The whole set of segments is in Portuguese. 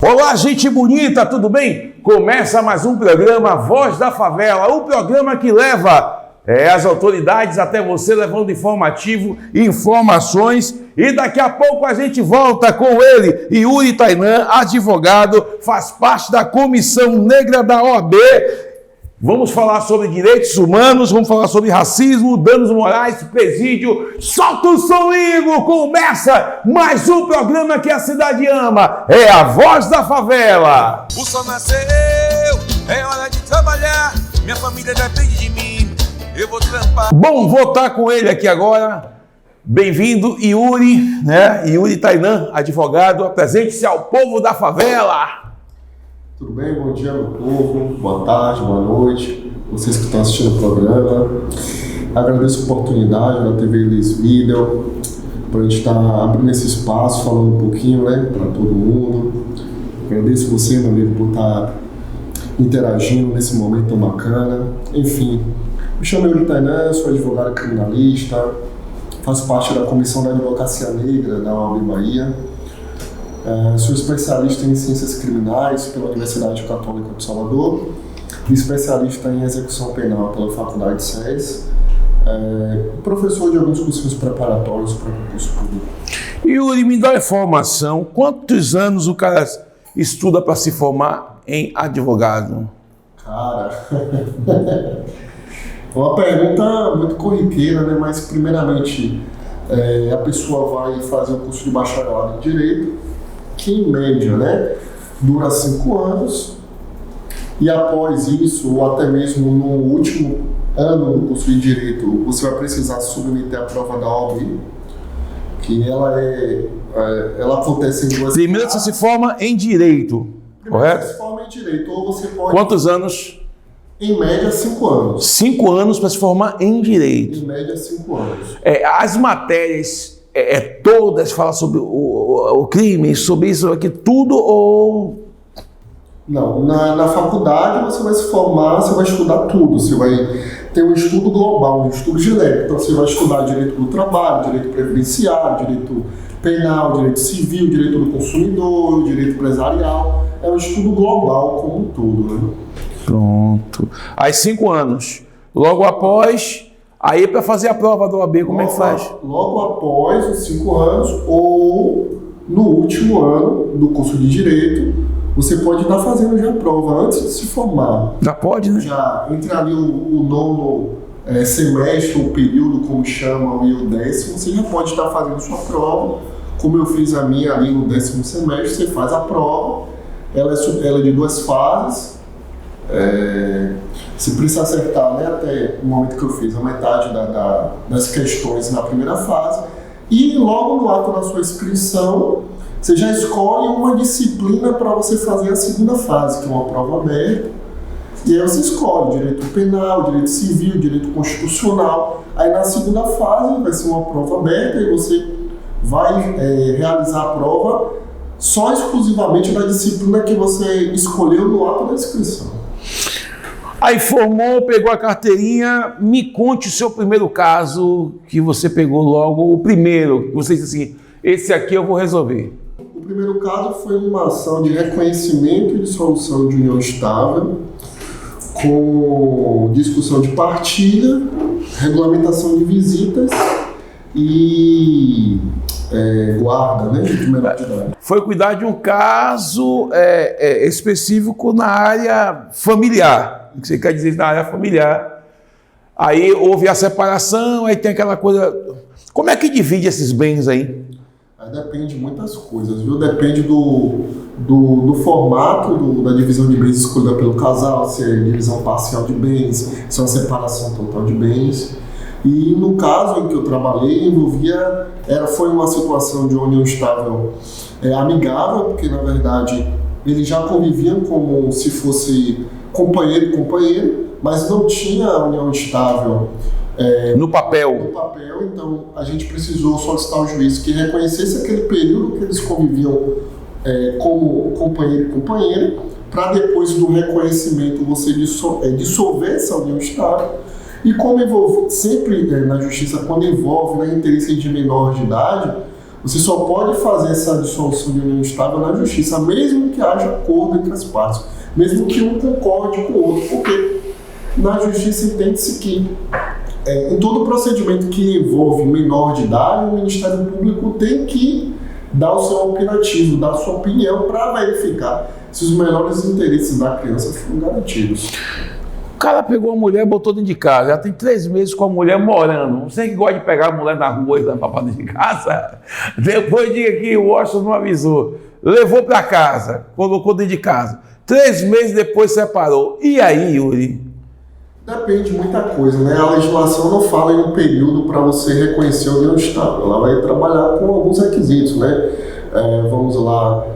Olá, gente bonita, tudo bem? Começa mais um programa Voz da Favela, o programa que leva as autoridades até você, levando informativo, informações, e daqui a pouco a gente volta com ele, Yuri Tainan, advogado, faz parte da Comissão Negra da OAB. Vamos falar sobre direitos humanos, vamos falar sobre racismo, danos morais, presídio. Solta o som, Igor! Começa mais um programa que a cidade ama. É a Voz da Favela. O sol nasceu, é hora de trabalhar. Minha família depende de mim, eu vou trampar. Bom, vou estar com ele aqui agora. Bem-vindo, Yuri, né? Yuri Tainan, advogado. Apresente-se ao povo da favela. Tudo bem? Bom dia, meu povo. Boa tarde, boa noite. Vocês que estão assistindo o programa. Agradeço a oportunidade da TV Elis Video para a gente estar abrindo esse espaço, falando um pouquinho, né, para todo mundo. Agradeço você, meu amigo, por estar interagindo nesse momento tão bacana. Enfim, me chamo Yuri Tainan, sou advogado criminalista, faço parte da Comissão da Advocacia Negra da OAB Bahia. Sou especialista em Ciências Criminais pela Universidade Católica de Salvador e especialista em Execução Penal pela Faculdade SES. Professor de alguns cursos preparatórios para concurso público. Yuri, me dá informação. Quantos anos o cara estuda para se formar em advogado? Cara, uma pergunta muito corriqueira, né? Mas primeiramente a pessoa vai fazer o curso de bacharelado em Direito, que em média, né, dura 5 anos, e após isso, ou até mesmo no último ano do curso de Direito, você vai precisar submeter a prova da OAB, que ela acontece em duas... Primeiro você se forma em Direito, correto? Você se forma em Direito, ou você pode... Quantos anos? Em média, 5 anos. 5 anos para se formar em Direito. Em média, 5 anos. As matérias... todas falam sobre o crime, sobre isso aqui, tudo ou... Não, na faculdade você vai se formar, você vai estudar tudo, você vai ter um estudo global, um estudo genérico, então você vai estudar direito do trabalho, direito previdenciário, direito penal, direito civil, direito do consumidor, direito empresarial, é um estudo global como um todo, né? Pronto. Aí 5 anos, logo após... Aí para fazer a prova da OAB, como é que faz? Logo após os 5 anos ou no último ano do curso de Direito, você pode estar fazendo já a prova antes de se formar. Já pode, né? Já entre ali o nono semestre, o período, como chamam, e o 10º, você já pode estar fazendo sua prova. Como eu fiz a minha ali no 10º semestre, você faz a prova, ela é de 2 fases. Você precisa acertar, né, até o momento que eu fiz, a metade das questões na primeira fase, e logo no ato da sua inscrição você já escolhe uma disciplina para você fazer a segunda fase, que é uma prova aberta, e aí você escolhe direito penal, direito civil, direito constitucional. Aí na segunda fase vai ser uma prova aberta e você vai realizar a prova só exclusivamente da disciplina que você escolheu no ato da inscrição. Aí formou, pegou a carteirinha, me conte o seu primeiro caso que você pegou logo, o primeiro, que você disse assim, esse aqui eu vou resolver. O primeiro caso foi uma ação de reconhecimento e dissolução de união estável, com discussão de partilha, regulamentação de visitas e guarda, né, de menor de idade. Foi cuidar de um caso específico na área familiar. O que você quer dizer na área familiar? Aí houve a separação, aí tem aquela coisa... Como é que divide esses bens aí? Aí depende de muitas coisas, viu? Depende do formato da divisão de bens escolhida pelo casal, se é divisão parcial de bens, se é uma separação total de bens. E no caso em que eu trabalhei, foi uma situação de união estável amigável, porque na verdade eles já conviviam como se fosse companheiro e companheiro, mas não tinha a união estável no papel. Então a gente precisou solicitar ao juiz que reconhecesse aquele período que eles conviviam como companheiro e companheira, para depois do reconhecimento você dissolver essa união estável. E como sempre na justiça, quando envolve interesse de menor de idade, Você só pode fazer essa dissolução de união estável na justiça, mesmo que haja acordo entre as partes, mesmo que um concorde com o outro, porque na justiça entende-se que em todo procedimento que envolve menor de idade, o Ministério Público tem que dar o seu opinativo, dar a sua opinião para verificar se os melhores interesses da criança foram garantidos. O cara pegou a mulher e botou dentro de casa. Já tem 3 meses com a mulher morando. Você que gosta de pegar a mulher na rua e levar para dentro de casa, depois diga que o Washington não avisou. Levou para casa, colocou dentro de casa. 3 meses depois separou. E aí, Yuri? Depende de muita coisa, né? A legislação não fala em um período para você reconhecer a união estável. Ela vai trabalhar com alguns requisitos, né? Vamos lá,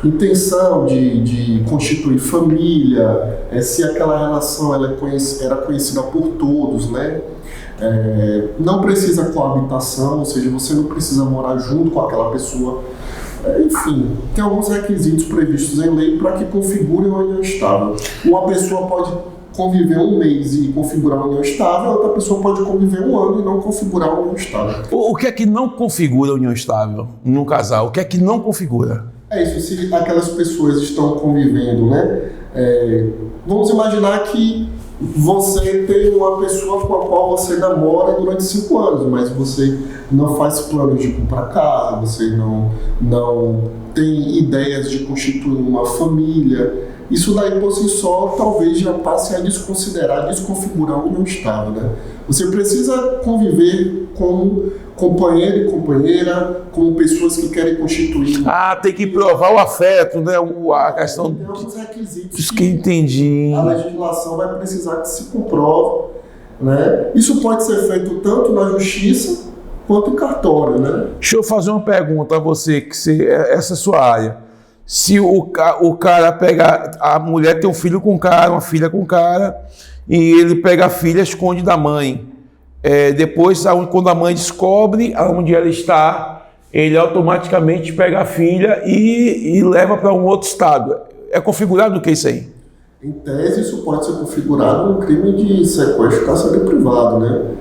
intenção de constituir família, se aquela relação ela era conhecida por todos, né? Não precisa coabitação, ou seja, você não precisa morar junto com aquela pessoa. Enfim, tem alguns requisitos previstos em lei para que configure uma união estável. Uma pessoa pode conviver 1 mês e configurar uma união estável, outra pessoa pode conviver 1 ano e não configurar uma união estável. O que é que não configura a união estável num casal? O que é que não configura? É isso, se aquelas pessoas estão convivendo, né? Vamos imaginar que você tem uma pessoa com a qual você namora durante 5 anos, mas você não faz planos de comprar casa, você não tem ideias de constituir uma família. Isso daí por si só talvez já passe a desconfigurar a união estável, né? Você precisa conviver como companheiro e companheira, como pessoas que querem constituir. Tem que provar o afeto, né? A questão tem alguns requisitos isso que entendi. A legislação vai precisar que se comprove, né? Isso pode ser feito tanto na justiça quanto em cartório, né? Deixa eu fazer uma pergunta a você, essa é a sua área. Se o cara pega, a mulher tem um filho com o cara, uma filha com o cara, e ele pega a filha, esconde da mãe. Depois, quando a mãe descobre onde ela está, ele automaticamente pega a filha e leva para um outro estado. É configurado o que isso aí? Em tese, isso pode ser configurado um crime de sequestro e cárcere privado, né?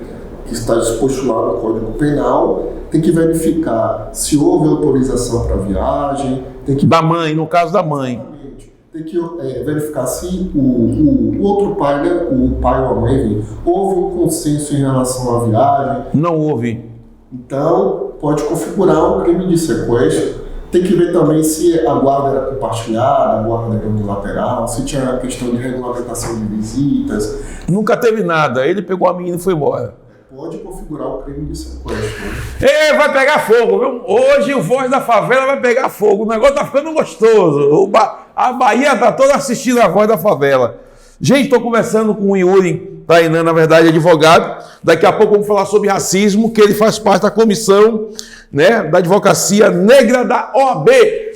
Que está disposto lá no Código Penal. Tem que verificar se houve autorização para viagem. Da mãe, no caso da mãe. Tem que verificar se o outro pai, né, o pai ou a mãe, houve um consenso em relação à viagem. Não houve. Então, pode configurar um crime de sequestro. Tem que ver também se a guarda era compartilhada, a guarda era unilateral, se tinha a questão de regulamentação de visitas. Nunca teve nada. Ele pegou a menina e foi embora. Pode configurar o crime de sequestro. Vai pegar fogo, viu? Hoje o Voz da Favela vai pegar fogo. O negócio tá ficando gostoso. A Bahia tá toda assistindo a Voz da Favela. Gente, estou conversando com o Yuri Tainan, na verdade, advogado. Daqui a pouco vamos falar sobre racismo, que ele faz parte da comissão, né, da Advocacia Negra da OAB.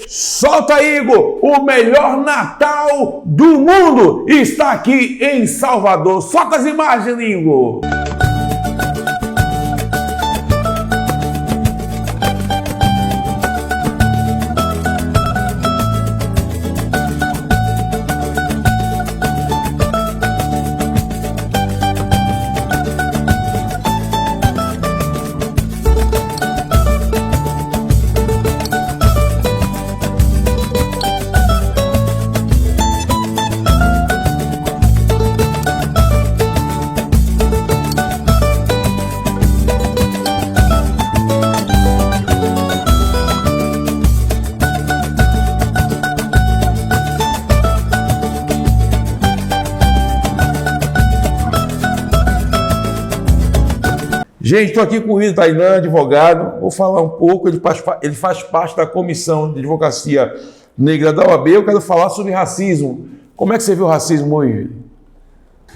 Solta, Igor! O melhor Natal do mundo está aqui em Salvador. Solta as imagens, Igor! Gente, estou aqui com o Yuri Tainan, advogado. Vou falar um pouco, ele faz parte da Comissão de Advocacia Negra da OAB. Eu quero falar sobre racismo. Como é que você vê o racismo hoje, Yuri?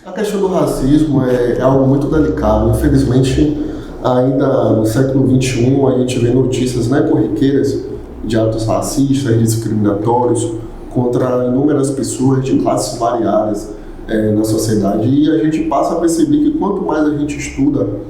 A questão do racismo é algo muito delicado. Infelizmente, ainda no século XXI, a gente vê notícias, né, corriqueiras de atos racistas e discriminatórios contra inúmeras pessoas de classes variadas na sociedade. E a gente passa a perceber que quanto mais a gente estuda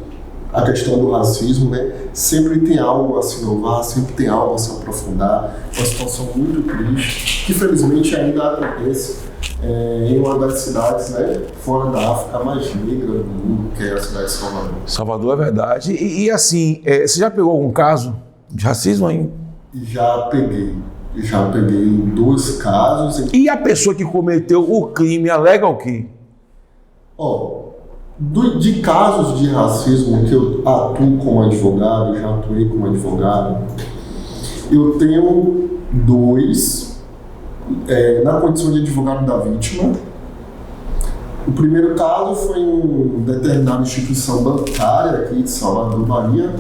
a questão do racismo, né, sempre tem algo a se inovar, sempre tem algo a se aprofundar. Uma situação muito triste, que felizmente ainda acontece em uma das cidades, né, fora da África mais negra do mundo, que é a cidade de Salvador. Salvador é verdade. E assim, você já pegou algum caso De racismo, hein? Já peguei 2 casos. E a pessoa que cometeu o crime alega o quê? De casos de racismo que eu atuo como advogado, já atuei como advogado, eu tenho 2 na condição de advogado da vítima. O primeiro caso foi em determinada instituição bancária aqui de Salvador, Bahia,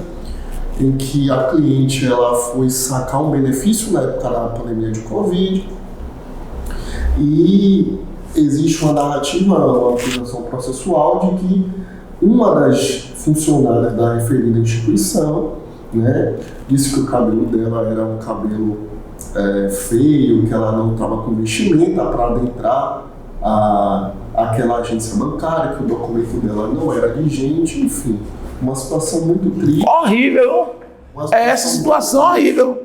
em que a cliente ela foi sacar um benefício na época da pandemia de Covid e existe uma narrativa, uma acusação processual de que uma das funcionárias da referida instituição, né, disse que o cabelo dela era um cabelo feio, que ela não estava com vestimenta para adentrar aquela agência bancária, que o documento dela não era vigente, enfim. Uma situação muito triste. Horrível! Essa situação horrível.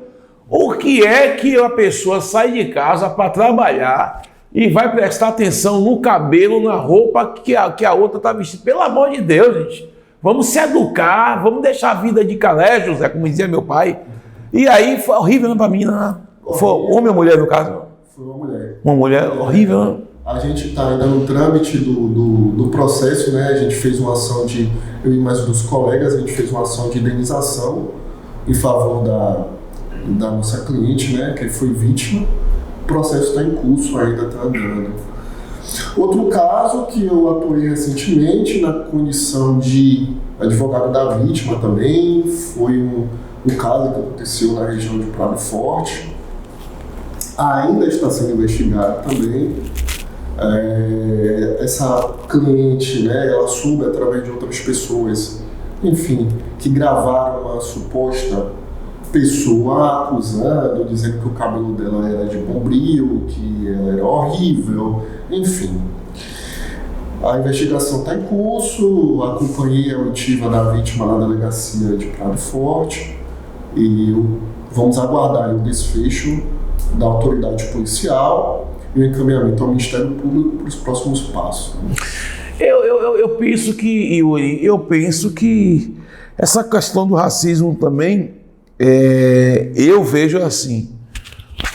O que é que a pessoa sai de casa para trabalhar e vai prestar atenção no cabelo, na roupa que a outra está vestida? Pelo amor de Deus, gente. Vamos se educar, vamos deixar a vida de calé, José, como dizia meu pai. E aí foi horrível, né, para mim, né? Foi homem ou mulher, no caso? Foi uma mulher. Uma mulher horrível, né? A gente está ainda no trâmite do processo, né? A gente fez uma ação de, eu e mais 2 colegas, a gente fez uma ação de indenização em favor da nossa cliente, né? Que foi vítima. O processo está em curso, ainda está andando. Outro caso que eu atuei recentemente na condição de advogado da vítima também, foi um caso que aconteceu na região de Prado Forte. Ainda está sendo investigado também. Essa cliente, né, ela soube através de outras pessoas, enfim, que gravaram uma suposta pessoa acusando, dizendo que o cabelo dela era de bombril, que ela era horrível, enfim. A investigação está em curso, acompanhei a oitiva da vítima na delegacia de Prado Forte e vamos aguardar o desfecho da autoridade policial e o encaminhamento ao Ministério Público para os próximos passos. Eu penso que, Yuri, essa questão do racismo também, eu vejo assim,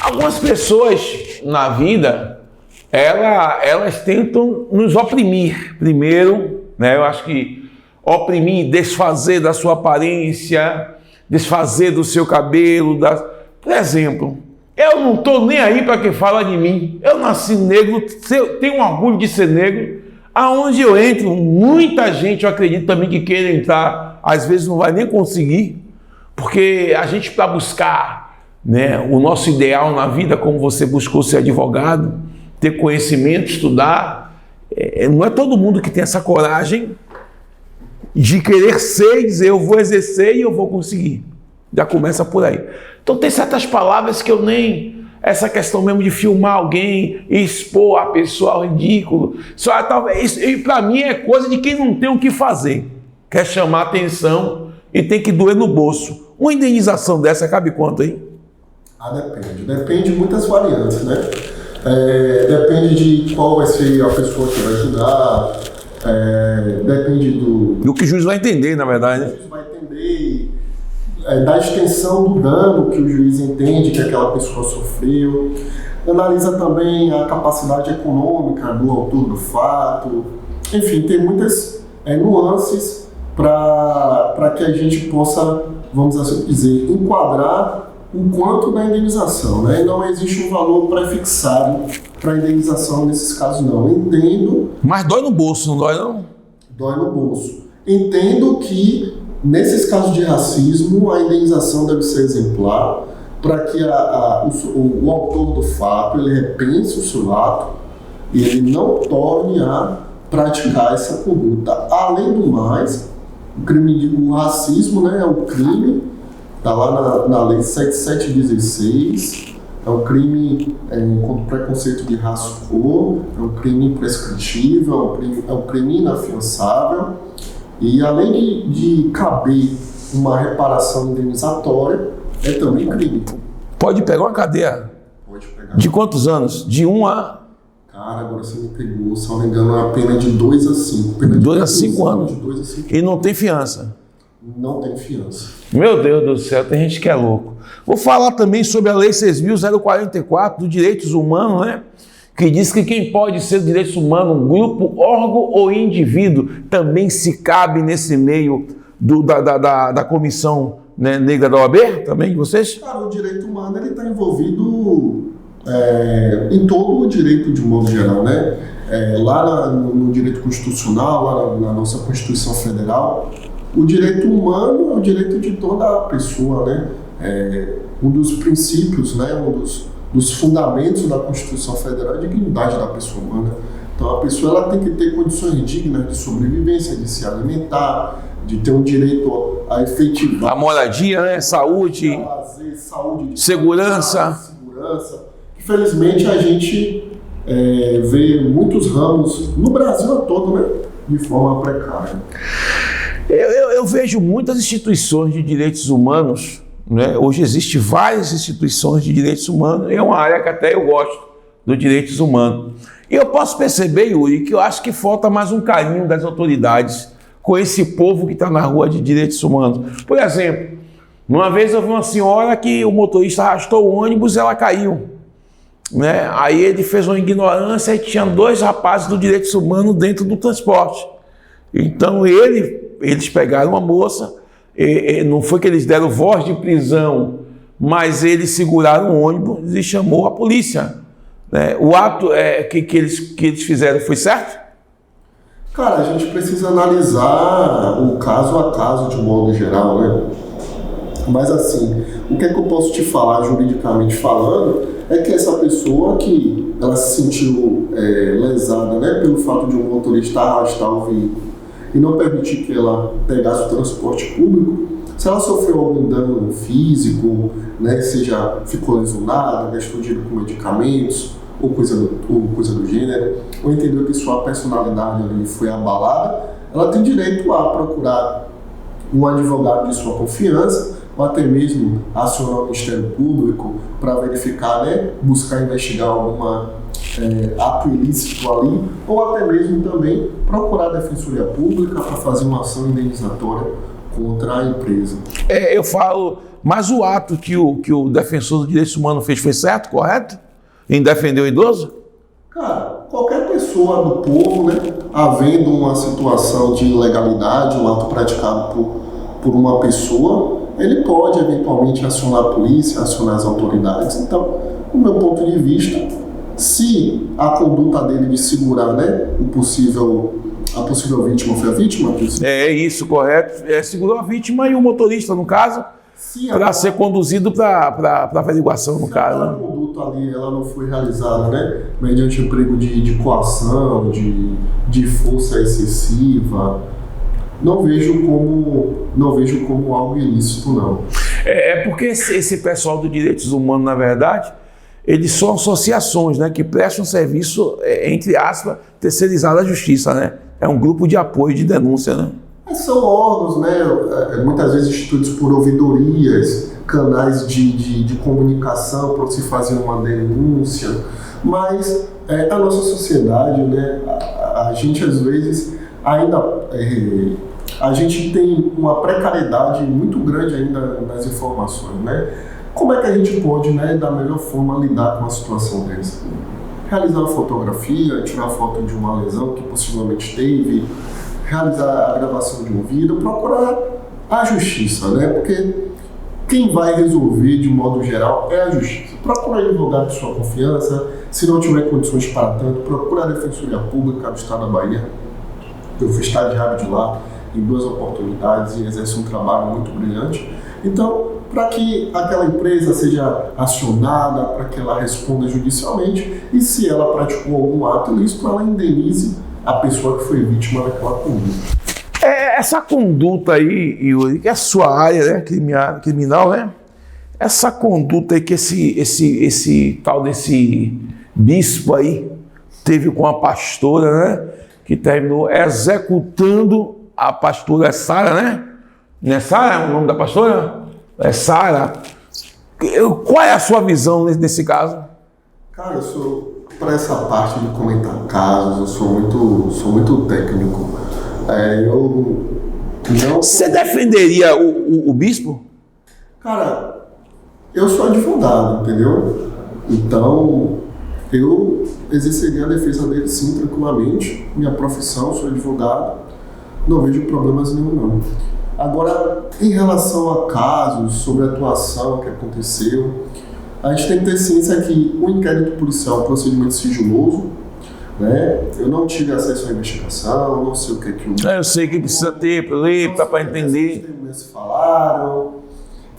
algumas pessoas na vida, elas tentam nos oprimir primeiro, né? Eu acho que oprimir, desfazer da sua aparência, desfazer do seu cabelo, por exemplo, eu não estou nem aí para quem fala de mim. Eu nasci negro, tenho um orgulho de ser negro. Aonde eu entro, muita gente, eu acredito também que queira entrar, às vezes não vai nem conseguir, porque a gente, para buscar, né, o nosso ideal na vida, como você buscou ser advogado, ter conhecimento, estudar, não é todo mundo que tem essa coragem de querer ser e dizer eu vou exercer e eu vou conseguir. Já começa por aí. Então tem certas palavras que eu nem... Essa questão mesmo de filmar alguém e expor a pessoa ao ridículo. E para mim é coisa de quem não tem o que fazer. Quer chamar atenção e tem que doer no bolso. Uma indenização dessa cabe quanto, hein? Depende. Depende de muitas variantes, né? Depende de qual vai ser a pessoa que vai julgar. Depende do que o juiz vai entender, na verdade. O juiz vai entender... da extensão do dano que o juiz entende que aquela pessoa sofreu, analisa também a capacidade econômica do autor do fato, enfim, tem muitas nuances para que a gente possa, vamos assim dizer, enquadrar o quanto da indenização, né? Não existe um valor prefixado para indenização nesses casos, não. Entendo... Mas dói no bolso, não dói não? Dói no bolso. Entendo que nesses casos de racismo, a indenização deve ser exemplar para que o autor do fato ele repense o seu ato e ele não torne a praticar essa conduta. Além do mais, o racismo, né, é um crime, está lá na lei 7716, é um crime contra o preconceito de raça ou cor, é um crime prescritível, é um crime inafiançável. E além de caber uma reparação indenizatória, é também crime. Pode pegar uma cadeia? Pode pegar. De quantos anos? De 1 a... Cara, agora você me pegou, se não me engano, é a pena de 2 a 5. 2 a 5 anos. De 2 a 5 e não tem fiança? não tem fiança. Meu Deus do céu, tem gente que é louco. Vou falar também sobre a Lei 6.044 dos Direitos Humanos, né? Que diz que quem pode ser direitos humanos, um grupo, órgão ou indivíduo, também se cabe nesse meio da comissão, né, negra da OAB, também de vocês? Cara, o direito humano ele está envolvido em todo o direito de um modo geral, né? Lá no direito constitucional, lá na nossa Constituição Federal, o direito humano é o direito de toda a pessoa, né? Um dos princípios, né? Um dos fundamentos da Constituição Federal é a dignidade da pessoa humana. Então a pessoa ela tem que ter condições dignas de sobrevivência, de se alimentar, de ter um direito a efetivar. A moradia, né? Saúde, lazer, saúde, segurança. Infelizmente a gente vê muitos ramos no Brasil todo, né? De forma precária. Eu vejo muitas instituições de direitos humanos, né? Hoje existem várias instituições de direitos humanos, é uma área que até eu gosto dos direitos humanos. E eu posso perceber, Yuri, que eu acho que falta mais um carinho das autoridades com esse povo que está na rua de direitos humanos. Por exemplo, uma vez eu vi uma senhora que o motorista arrastou o ônibus e ela caiu, né? Aí ele fez uma ignorância e tinha 2 rapazes do direitos humanos dentro do transporte. Então eles pegaram a moça, não foi que eles deram voz de prisão, mas eles seguraram o ônibus e chamou a polícia. Né? O ato que eles fizeram foi certo? Cara, a gente precisa analisar o caso a caso de um modo geral, né? Mas assim, o que é que eu posso te falar juridicamente falando é que essa pessoa que ela se sentiu lesada, né, pelo fato de um motorista arrastar o veículo e não permitir que ela pegasse o transporte público, se ela sofreu algum dano físico, né, seja ficou lesionada, gastou dinheiro com medicamentos ou coisa do gênero, ou entendeu que sua personalidade ali foi abalada, ela tem direito a procurar um advogado de sua confiança, ou até mesmo acionar o Ministério Público para verificar, né, buscar investigar alguma ato ilícito ali, ou até mesmo também procurar a Defensoria Pública para fazer uma ação indenizatória contra a empresa. Eu falo, mas o ato que o defensor dos direitos humanos fez foi certo, correto? Em defender o idoso? Cara, qualquer pessoa do povo, né, havendo uma situação de ilegalidade, um ato praticado por uma pessoa, ele pode eventualmente acionar a polícia, acionar as autoridades. Então, do meu ponto de vista, se a conduta dele de segurar, né, a possível vítima foi a vítima? É isso, correto. Segurou a vítima e o motorista, no caso, para ser conduzido para averiguação, no caso. Se a conduta ali ela não foi realizada, né, mediante emprego de coação, de força excessiva, não vejo como algo ilícito, não. Porque esse pessoal dos direitos humanos, na verdade, eles são associações, né, que prestam serviço, entre aspas, terceirizado à justiça, né? É um grupo de apoio, de denúncia, né? São órgãos, né, muitas vezes instituídos por ouvidorias, canais de comunicação para se fazer uma denúncia, mas a nossa sociedade, né, a gente às vezes ainda... a gente tem uma precariedade muito grande ainda nas informações, né? Como é que a gente pode, né, da melhor forma, lidar com uma situação dessa? Realizar uma fotografia, tirar foto de uma lesão que possivelmente teve, realizar a gravação de um vídeo, procurar a justiça, né? Porque quem vai resolver de modo geral é a justiça. Procura advogado de sua confiança, se não tiver condições para tanto, procura a Defensoria Pública do Estado da Bahia. Eu fui estagiário de lá em 2 oportunidades e exerce um trabalho muito brilhante. Então, para que aquela empresa seja acionada, para que ela responda judicialmente e se ela praticou algum ato ilícito, ela indenize a pessoa que foi vítima daquela conduta. Essa conduta aí, Yuri, que é a sua área, né, criminal, né? Essa conduta aí que esse tal desse bispo aí teve com a pastora, né? Que terminou executando a pastora Sara, né? Não é Sara o nome da pastora? É Sara. Qual é a sua visão nesse caso? Cara, eu sou, para essa parte de comentar casos, eu sou muito técnico. Não, Você defenderia o bispo? cara, eu sou advogado, entendeu? Então, eu exerceria a defesa dele sim, tranquilamente. Minha profissão, sou advogado, não vejo problemas nenhum, não. Agora, em relação a casos, sobre a atuação que aconteceu, a gente tem que ter ciência que o inquérito policial é um procedimento sigiloso, né? Eu não tive acesso à investigação, não sei o que é que o... Eu sei que precisa ter, ler, para entender. Os testemunhas falaram.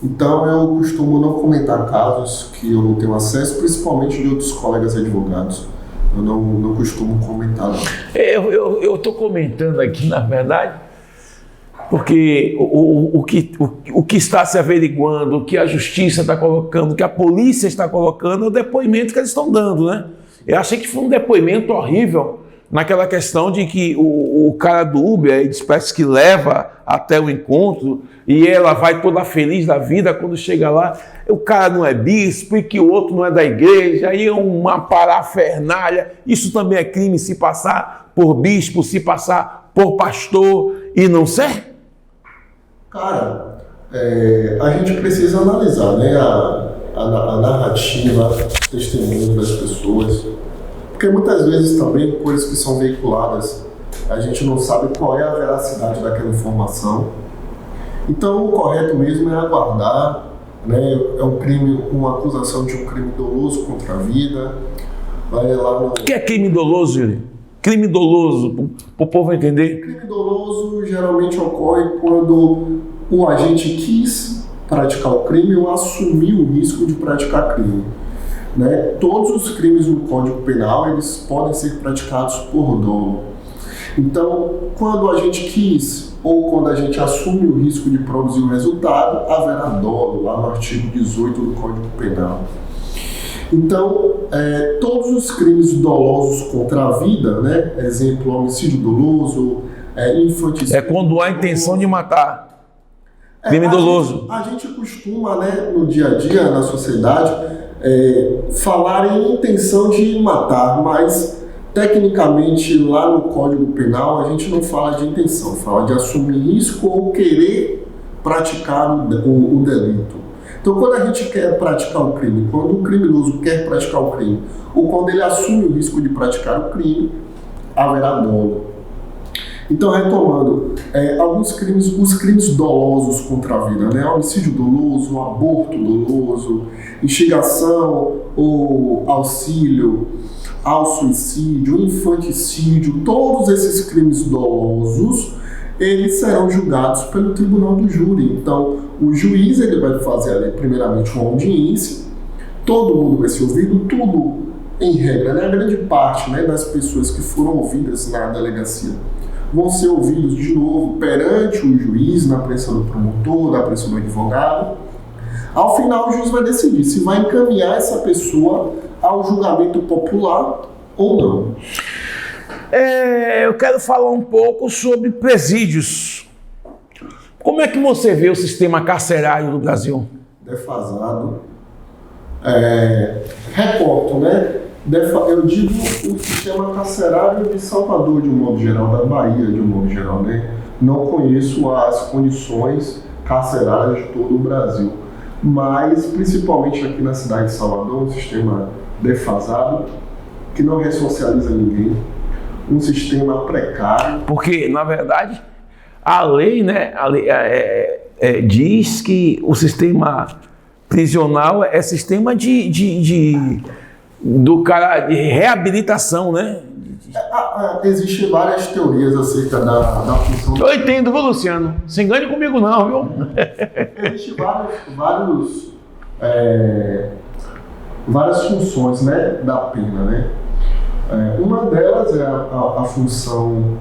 Então, eu costumo não comentar casos que eu não tenho acesso, principalmente de outros colegas advogados. Eu não costumo comentar, não. Eu estou comentando aqui, na verdade, porque o que está se averiguando, o que a justiça está colocando, o que a polícia está colocando, é o depoimento que eles estão dando, né? Eu achei que foi um depoimento horrível naquela questão de que o cara do Uber, ele parece que leva até o encontro e ela vai toda feliz da vida quando chega lá. O cara não é bispo e que o outro não é da igreja, aí é uma parafernália. Isso também é crime, se passar por bispo, se passar por pastor e não ser? Cara, a gente precisa analisar, né, a narrativa, os testemunhos das pessoas, porque muitas vezes também coisas que são veiculadas, a gente não sabe qual é a veracidade daquela informação. Então, o correto mesmo é aguardar, né, é um crime, uma acusação de um crime doloso contra a vida, vai lá no... O que é crime doloso, Yuri? Crime doloso, para o povo entender. Crime doloso geralmente ocorre quando o agente quis praticar o crime ou assumiu o risco de praticar crime. Né? Todos os crimes no Código Penal, eles podem ser praticados por dolo. Então, quando a gente quis ou quando a gente assume o risco de produzir o resultado, haverá dolo, lá no artigo 18 do Código Penal. Então, todos os crimes dolosos contra a vida, né? Exemplo, homicídio doloso, infanticídio... É quando há intenção de matar. Crime doloso. A gente costuma, né, no dia a dia, na sociedade, falar em intenção de matar, mas tecnicamente lá no Código Penal a gente não fala de intenção, fala de assumir risco ou querer praticar o delito. Então, quando a gente quer praticar o crime, quando o criminoso quer praticar o crime, ou quando ele assume o risco de praticar o crime, haverá dolo. Então, retomando, alguns crimes, os crimes dolosos contra a vida, né? Homicídio doloso, aborto doloso, instigação ou auxílio ao suicídio, infanticídio, todos esses crimes dolosos, eles serão julgados pelo tribunal do júri. Então, o juiz ele vai fazer ali, primeiramente uma audiência, todo mundo vai ser ouvido, tudo em regra, né? A grande parte, né, das pessoas que foram ouvidas na delegacia vão ser ouvidos de novo perante o juiz, na presença do promotor, na presença do advogado. Ao final, o juiz vai decidir se vai encaminhar essa pessoa ao julgamento popular ou não. Eu quero falar um pouco sobre presídios. Como é que você vê o sistema carcerário do Brasil? Defasado. Recorto, né? Eu digo o sistema carcerário de Salvador, de um modo geral, da Bahia, de um modo geral, né? Não conheço as condições carcerárias de todo o Brasil, mas principalmente aqui na cidade de Salvador, um sistema defasado, que não ressocializa ninguém, um sistema precário. Porque, na verdade, a lei, né, diz que o sistema prisional é sistema do cara de reabilitação, né? Existem várias teorias acerca da função... Eu entendo, viu, Luciano? Se engane comigo não, viu? Existem várias funções, né, da pena, né? Uma delas é a função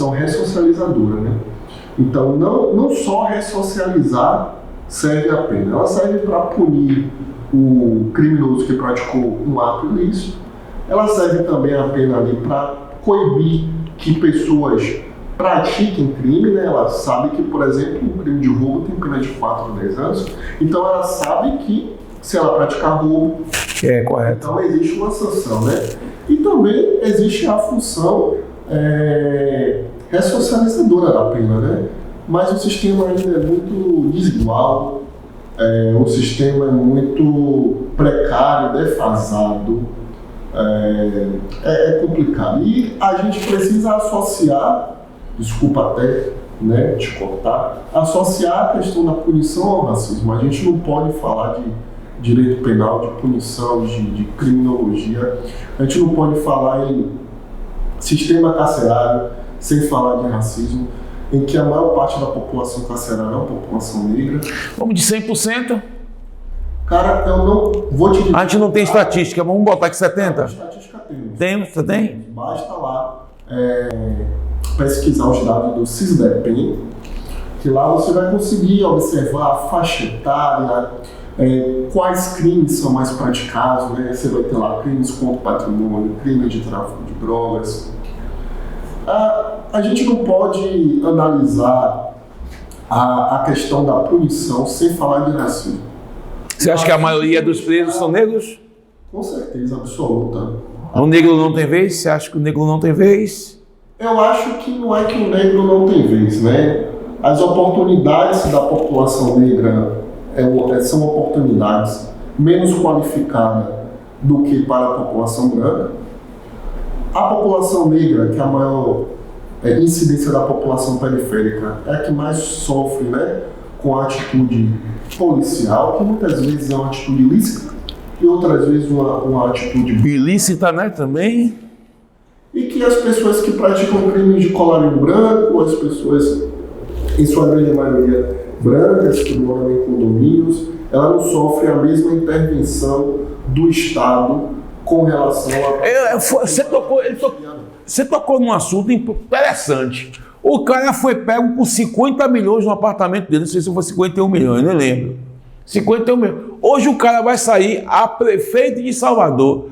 ressocializadora, né? Então, não só ressocializar serve a pena, ela serve para punir o criminoso que praticou um ato ilícito, ela serve também a pena ali para coibir que pessoas pratiquem crime, né? Ela sabe que, por exemplo, um crime de roubo tem pena de 4 a 10 anos, então ela sabe que se ela praticar roubo, correto. Então existe uma sanção, né? E também existe a função ressocializadora da pena, né? Mas o sistema ainda é muito desigual, o sistema é muito precário, defasado, é complicado. E a gente precisa associar, desculpa até, né, te cortar, associar a questão da punição ao racismo. A gente não pode falar de direito penal, de punição, de criminologia. A gente não pode falar em sistema carcerário sem falar de racismo, em que a maior parte da população carcerária é uma população negra. Vamos de 100%? Cara, eu não vou te dizer... A gente não tem estatística, vamos botar aqui 70%? Estatística temos. Tem? Você tem? Basta lá pesquisar os dados do Cisdepem, que lá você vai conseguir observar a faixa etária, quais crimes são mais praticados, né? Você vai ter lá crimes contra o patrimônio, crimes de tráfico de drogas. A gente não pode analisar a questão da punição sem falar de racismo. Você acha que a maioria dos presos são negros? Com certeza absoluta. O negro não tem vez? Você acha que o negro não tem vez? Eu acho que não é que o negro não tem vez, né? As oportunidades da população negra são oportunidades menos qualificadas do que para a população branca. A população negra, que é a maior incidência da população periférica, é a que mais sofre, né, com a atitude policial, que muitas vezes é uma atitude ilícita e outras vezes uma atitude ilícita, né, também. E que as pessoas que praticam crimes de colarinho branco, as pessoas, em sua grande maioria, brancas, que moram em condomínios, ela não sofre a mesma intervenção do Estado com relação a... Você tocou num assunto interessante. O cara foi pego com 50 milhões no apartamento dele, não sei se foi 51 milhões, não lembro. 51 milhões. Hoje o cara vai sair a prefeito de Salvador.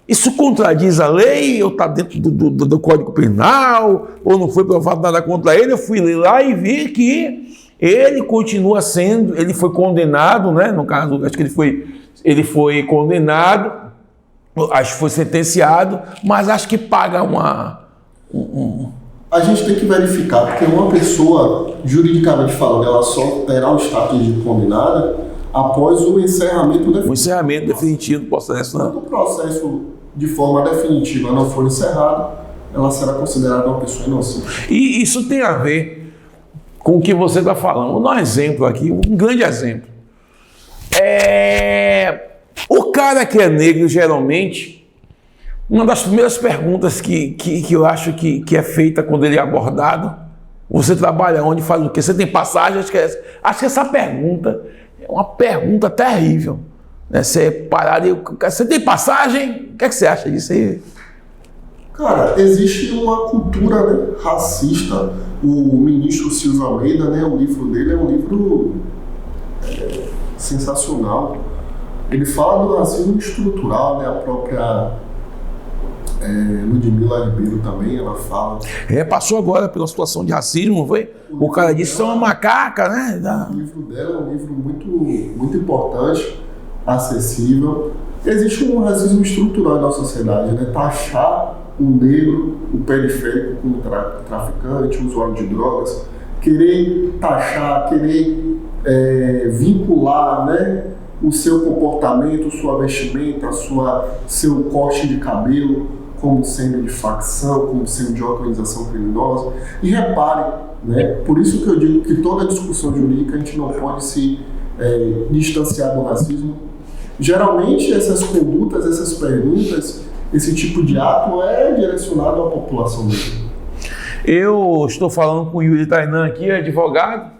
Isso contradiz a lei, ou está dentro do Código Penal, ou não foi provado nada contra ele? Eu fui lá e vi que ele continua sendo, ele foi condenado, né? No caso, acho que ele foi condenado, acho que foi sentenciado, mas acho que paga A gente tem que verificar, porque uma pessoa, juridicamente falando, ela só terá o status de condenada após o encerramento definitivo. O encerramento definitivo do processo, né? Quando o processo de forma definitiva não for encerrado, ela será considerada uma pessoa inocente. E isso tem a ver com o que você está falando. Vou dar um exemplo aqui, um grande exemplo. O cara que é negro, geralmente, uma das primeiras perguntas que eu acho que é feita quando ele é abordado, você trabalha onde, faz o quê? Você tem passagem? Acho que essa pergunta é uma pergunta terrível. Né? Você parar e... Você tem passagem? O que é que você acha disso aí? Cara, existe uma cultura, né, racista. O ministro Silvio Almeida, né, o livro dele é um livro sensacional. Ele fala do racismo estrutural, né, a própria Ludmila Ribeiro também, ela fala. Passou agora pela situação de racismo, não foi? O cara disse que é uma macaca, né? O livro dela é um livro muito, muito importante, acessível. Existe um racismo estrutural na sociedade, né? Taxar o negro, o periférico, como traficante, usuário de drogas, querer taxar, querer vincular, né, o seu comportamento, sua vestimenta, seu corte de cabelo como sendo de facção, como sendo de organização criminosa. E repare, né, por isso que eu digo que toda discussão jurídica a gente não pode se distanciar do racismo. Geralmente essas condutas, essas perguntas, esse tipo de ato é direcionado à população negra. Eu estou falando com o Yuri Tainan aqui, advogado.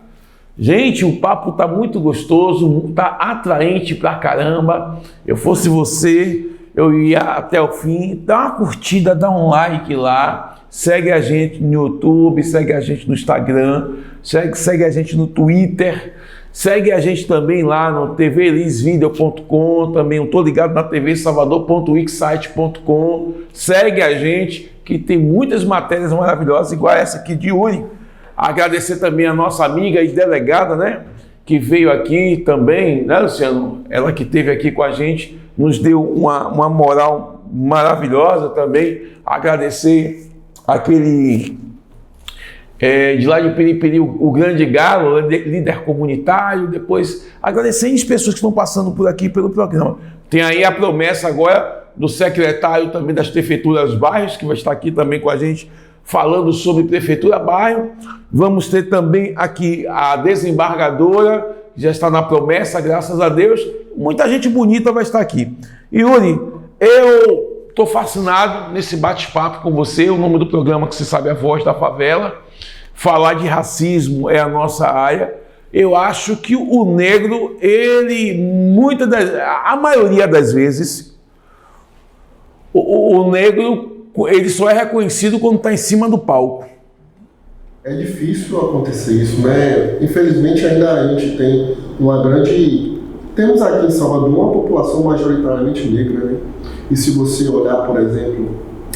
Gente, o papo está muito gostoso, está atraente pra caramba. Eu fosse você, eu ia até o fim. Dá uma curtida, dá um like lá. Segue a gente no YouTube, segue a gente no Instagram, segue a gente no Twitter. Segue a gente também lá no tvlisvideo.com, também eu tô ligado na tvsalvador.wixsite.com. Segue a gente, que tem muitas matérias maravilhosas, igual essa aqui de Yuri. Agradecer também a nossa amiga e delegada, né, que veio aqui também, né, Luciano? Ela que esteve aqui com a gente, nos deu uma moral maravilhosa também. Agradecer aquele de lá de Periperi, o Grande Galo, líder comunitário, depois agradecer as pessoas que estão passando por aqui pelo programa. Tem aí a promessa agora do secretário também das prefeituras bairros, que vai estar aqui também com a gente, falando sobre prefeitura bairro. Vamos ter também aqui a desembargadora, que já está na promessa, graças a Deus. Muita gente bonita vai estar aqui. Yuri, eu estou fascinado nesse bate-papo com você, o nome do programa que você sabe, A Voz da Favela. Falar de racismo é a nossa área. Eu acho que o negro, a maioria das vezes, o negro, ele só é reconhecido quando está em cima do palco. É difícil acontecer isso, né? Infelizmente ainda a gente tem temos aqui em Salvador uma população majoritariamente negra, né? E se você olhar, por exemplo,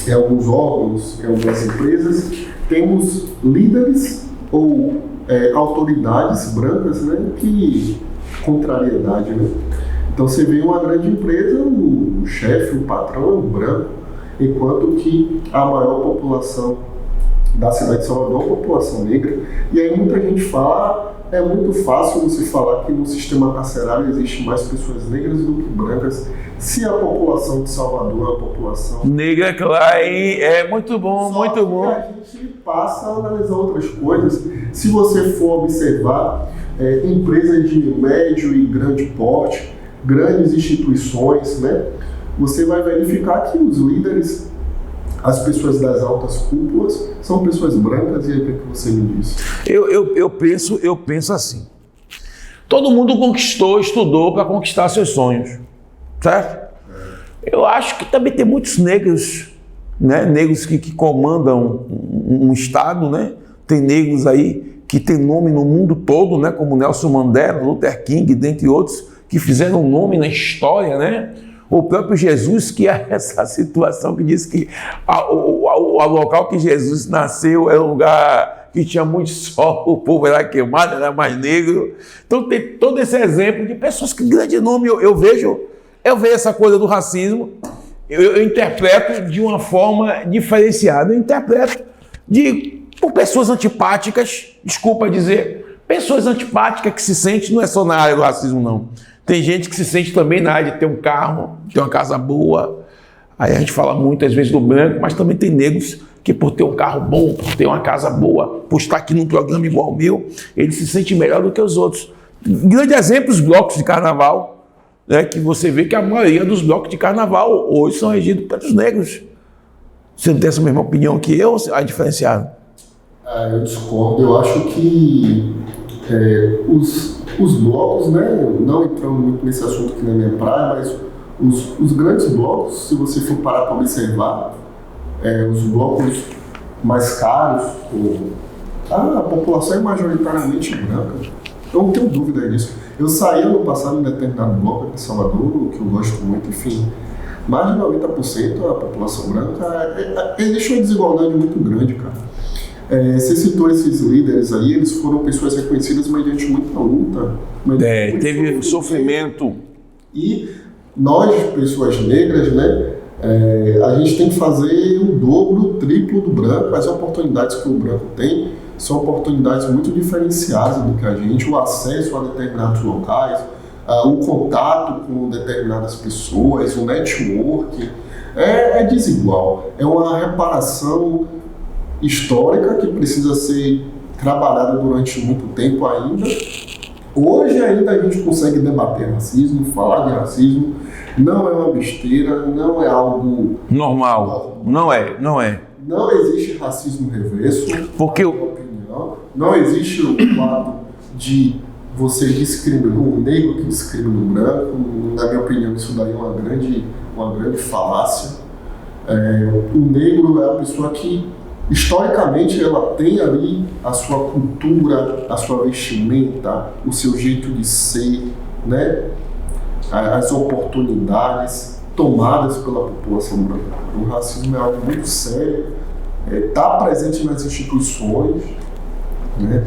em alguns órgãos, em algumas empresas, temos líderes ou autoridades brancas, né? Que contrariedade, né? Então você vê uma grande empresa, o chefe, o patrão é um branco, enquanto que a maior população da cidade de Salvador é uma população negra. E aí muita gente fala, é muito fácil você falar que no sistema carcerário existe mais pessoas negras do que brancas, se a população de Salvador é uma população negra, claro, é muito bom, só muito bom. A gente passa a analisar outras coisas. Se você for observar empresas de médio e grande porte, grandes instituições, né, você vai verificar que os líderes, as pessoas das altas cúpulas, são pessoas brancas. E aí o que você me diz? Eu penso assim. Todo mundo estudou para conquistar seus sonhos, certo? Eu acho que também tem muitos negros, né? Negros que comandam um estado, né? Tem negros aí que tem nome no mundo todo, né? Como Nelson Mandela, Luther King, dentre outros, que fizeram nome na história, né? O próprio Jesus, que é essa situação que diz que o local que Jesus nasceu era um lugar que tinha muito sol, o povo era queimado, era mais negro. Então tem todo esse exemplo de pessoas que grande nome eu vejo essa coisa do racismo, eu interpreto de uma forma diferenciada, eu interpreto por pessoas antipáticas, desculpa dizer, pessoas antipáticas que se sentem, não é só na área do racismo não. Tem gente que se sente também na área de ter um carro, ter uma casa boa. Aí a gente fala muitas vezes do branco, mas também tem negros que por ter um carro bom, por ter uma casa boa, por estar aqui num programa igual ao meu, ele se sente melhor do que os outros. Grande exemplo, os blocos de carnaval, né, que você vê que a maioria dos blocos de carnaval hoje são regidos pelos negros. Você não tem essa mesma opinião que eu, ou é diferenciado? Eu discordo. Eu acho que os blocos, né, não entrando muito nesse assunto aqui na minha praia, mas os grandes blocos, se você for parar para observar, os blocos mais caros, a população é majoritariamente branca. Eu não tenho dúvida disso. Eu saí ano passado em determinado bloco aqui em Salvador, que eu gosto muito, enfim, mais de 90% da população branca. Existe uma desigualdade muito grande, cara. Você citou esses líderes aí, eles foram pessoas reconhecidas mediante muita luta. Teve sofrimento. E nós, pessoas negras, né, a gente tem que fazer o dobro, o triplo do branco. As oportunidades que o branco tem são oportunidades muito diferenciadas do que a gente, o acesso a determinados locais, o contato com determinadas pessoas, o network, é desigual. É uma reparação histórica que precisa ser trabalhada durante muito tempo ainda. Hoje ainda a gente consegue debater racismo, falar de racismo, não é uma besteira, não é algo normal, não é. Não existe racismo reverso, porque na minha opinião. Não existe o fato de você discriminar um negro que discrimina um branco. Na minha opinião, isso daí é uma grande falácia. O negro é a pessoa que historicamente ela tem ali a sua cultura, a sua vestimenta, o seu jeito de ser, né? As oportunidades tomadas pela população branca. O racismo é algo muito sério, está presente nas instituições, né?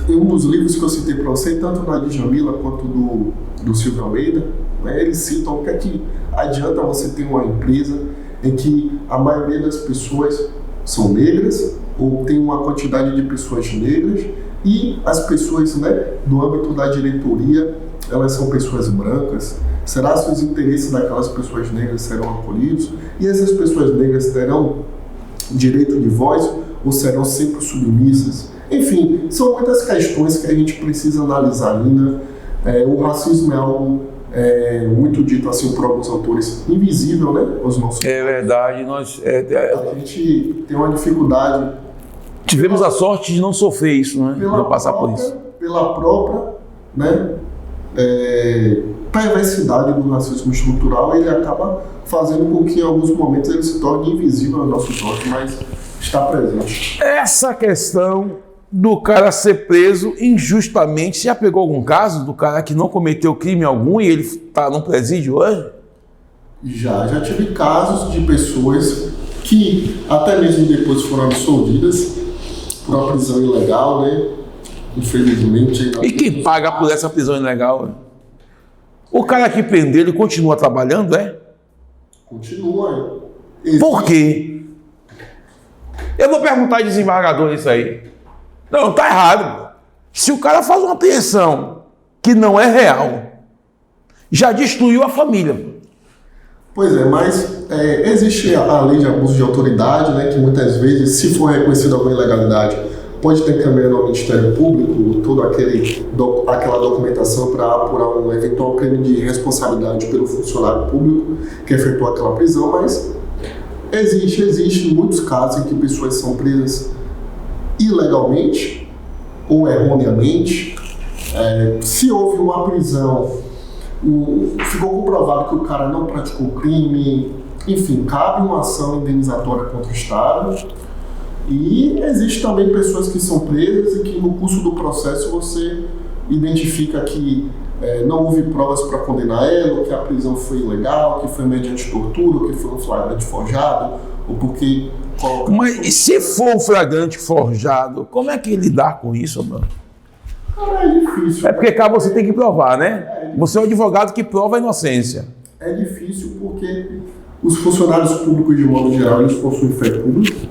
Um dos livros que eu citei para você, tanto da Djamila quanto do Silvio Almeida, né, eles citam o que é que adianta você ter uma empresa em que a maioria das pessoas são negras ou tem uma quantidade de pessoas negras e as pessoas, né, do âmbito da diretoria, elas são pessoas brancas. Será que os interesses daquelas pessoas negras serão acolhidos? E essas pessoas negras terão direito de voz ou serão sempre submissas? Enfim, são muitas questões que a gente precisa analisar ainda. O racismo é algo muito dito assim por alguns autores invisível, né? Os nossos. É verdade, a gente tem uma dificuldade. Tivemos a sorte de não sofrer isso, né? De não passar por isso. Pela própria, né, perversidade do racismo estrutural, ele acaba fazendo com que em alguns momentos ele se torne invisível aos nossos olhos, mas está presente. Essa questão do cara ser preso injustamente, você já pegou algum caso do cara que não cometeu crime algum e ele está no presídio hoje? Já tive casos de pessoas que até mesmo depois foram absolvidas por uma prisão ilegal, né? Infelizmente. E quem paga por essa prisão ilegal? O cara que prendeu, ele continua trabalhando, é? Continua. Por quê? Eu vou perguntar ao desembargador isso aí. Não, tá errado. Se o cara faz uma apreensão que não é real, já destruiu a família. Pois é, mas existe a lei de abuso de autoridade, né, que muitas vezes, se for reconhecida alguma ilegalidade, pode ter encaminhado ao Ministério Público toda aquela documentação para apurar um eventual crime de responsabilidade pelo funcionário público que efetuou aquela prisão, mas existe muitos casos em que pessoas são presas ilegalmente ou erroneamente. Se houve uma prisão, ficou comprovado que o cara não praticou crime, enfim, cabe uma ação indenizatória contra o Estado. E existe também pessoas que são presas e que no curso do processo você identifica que não houve provas para condenar ela, que a prisão foi ilegal, que foi mediante tortura, que foi um flagrante forjado, ou porque... Mas e se for um flagrante forjado, como é que lidar com isso, mano? Cara, é difícil. É porque cá você tem que provar, né? Você é o advogado que prova a inocência. É difícil porque os funcionários públicos, de modo geral, eles possuem fé pública.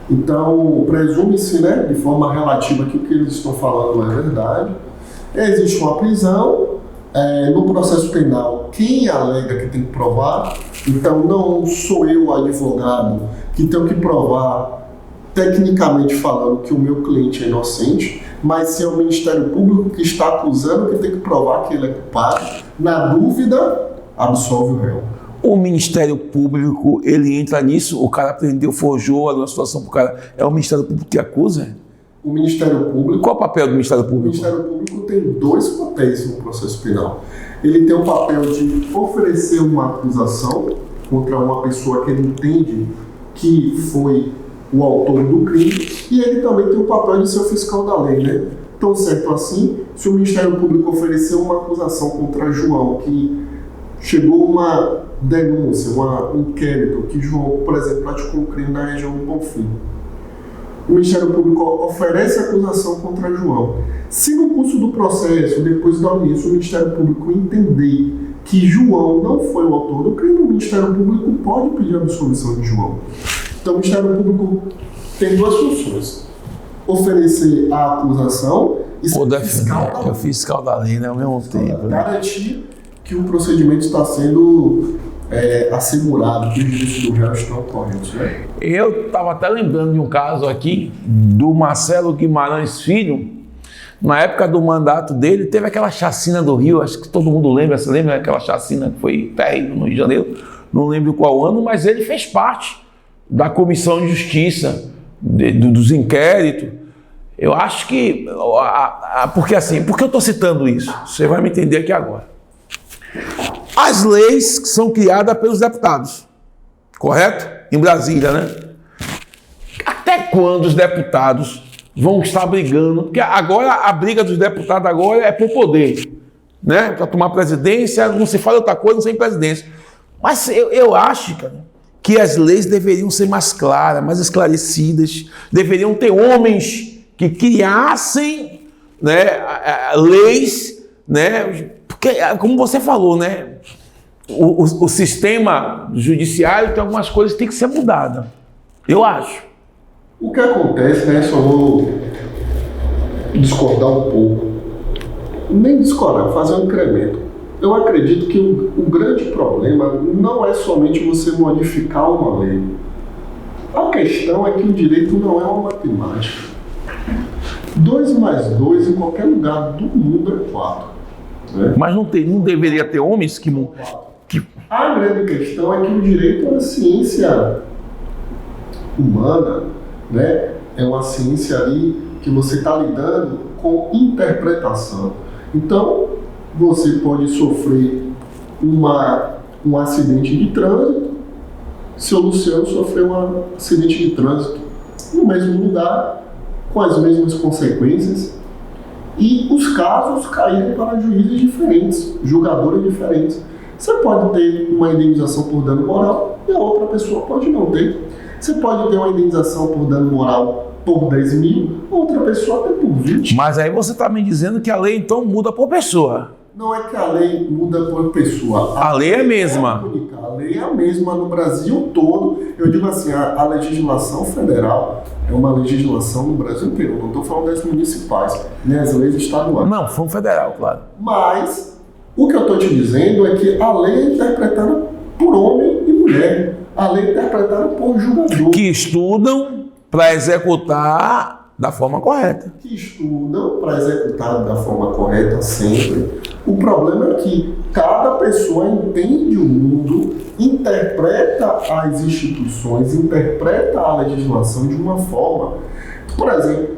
Então, presume-se, né, de forma relativa que o que eles estão falando não é verdade. Existe uma prisão. No processo penal, quem alega que tem que provar? Então, não sou eu, advogado, que tenho que provar, tecnicamente falando, que o meu cliente é inocente, mas sim é o Ministério Público que está acusando, que tem que provar que ele é culpado. Na dúvida, absolve o réu. O Ministério Público, ele entra nisso, o cara prendeu, forjou a situação pro cara. É o Ministério Público que acusa? O Ministério Público... Qual o papel do Ministério Público? O Ministério Público tem dois papéis no processo penal. Ele tem o papel de oferecer uma acusação contra uma pessoa que ele entende que foi o autor do crime, e ele também tem o papel de ser o fiscal da lei, né? Tão certo assim, se o Ministério Público oferecer uma acusação contra João, que chegou uma denúncia, um inquérito, que João, por exemplo, praticou um crime na região do Bonfim, o Ministério Público oferece acusação contra João. Se no curso do processo, depois da audiência, o Ministério Público entender que João não foi o autor do crime, o Ministério Público pode pedir a absolvição de João. Então, o Ministério Público tem duas funções: oferecer a acusação e ser o fiscal da lei, né, ao mesmo tempo. Garantir que o procedimento está sendo assegurado, que os direitos do réu estão corretos, né? Eu estava até lembrando de um caso aqui do Marcelo Guimarães Filho. Na época do mandato dele, teve aquela chacina do Rio, acho que todo mundo lembra, você lembra aquela chacina que foi terrível no Rio de Janeiro? Não lembro qual ano, mas ele fez parte da Comissão de Justiça, dos inquéritos. Eu acho que... Porque assim, por que eu estou citando isso? Você vai me entender aqui agora. As leis que são criadas pelos deputados, correto? Em Brasília, né? Até quando os deputados vão estar brigando? Porque agora a briga dos deputados agora é por poder, né? Para tomar presidência, não se fala outra coisa, não sem presidência. Mas eu acho, cara, que as leis deveriam ser mais claras, mais esclarecidas, deveriam ter homens que criassem, né, leis, né? Porque, como você falou, né? O sistema judiciário tem algumas coisas que tem que ser mudada. Eu acho. O que acontece, né, só vou discordar um pouco. Nem discordar, fazer um incremento. Eu acredito que o grande problema não é somente você modificar uma lei. A questão é que o direito não é uma matemática. 2 mais 2 em qualquer lugar do mundo é 4. Né? Mas não deveria ter homens que... A grande questão é que o direito é uma ciência humana, né? É uma ciência ali que você está lidando com interpretação. Então, você pode sofrer um acidente de trânsito, seu Luciano sofreu um acidente de trânsito no mesmo lugar, com as mesmas consequências, e os casos caírem para juízes diferentes, julgadores diferentes. Você pode ter uma indenização por dano moral e a outra pessoa pode não ter. Você pode ter uma indenização por dano moral por 10 mil, outra pessoa tem por 20. Mas aí você está me dizendo que a lei então muda por pessoa. Não é que a lei muda por pessoa. A lei é a mesma. A lei é a mesma no Brasil todo. Eu digo assim, a legislação federal é uma legislação no Brasil inteiro. Eu não estou falando das municipais, nem as leis estaduais. Não, foi um federal, claro. Mas o que eu estou te dizendo é que a lei é interpretada por homem e mulher. A lei é interpretada por julgador. Que estudam para executar da forma correta. Que estudam para executar da forma correta sempre. O problema é que cada pessoa entende o mundo, interpreta as instituições, interpreta a legislação de uma forma. Por exemplo,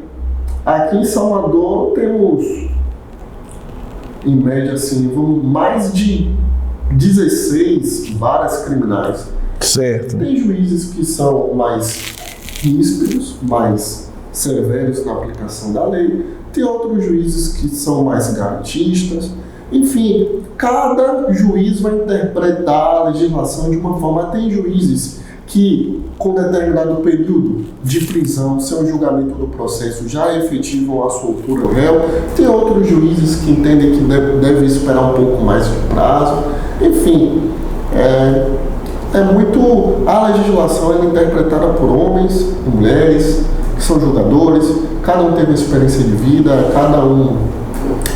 aqui em Salvador temos, em média, assim, mais de 16 varas criminais. Certo. Tem juízes que são mais ríspidos, mais severos na aplicação da lei. Tem outros juízes que são mais garantistas. Enfim, cada juiz vai interpretar a legislação de uma forma. Tem juízes que, com determinado período de prisão, sem o julgamento do processo, já efetivam a soltura do réu. Tem outros juízes que entendem que devem esperar um pouco mais de prazo. Enfim, a legislação é interpretada por homens, mulheres, que são julgadores, cada um tem uma experiência de vida, cada um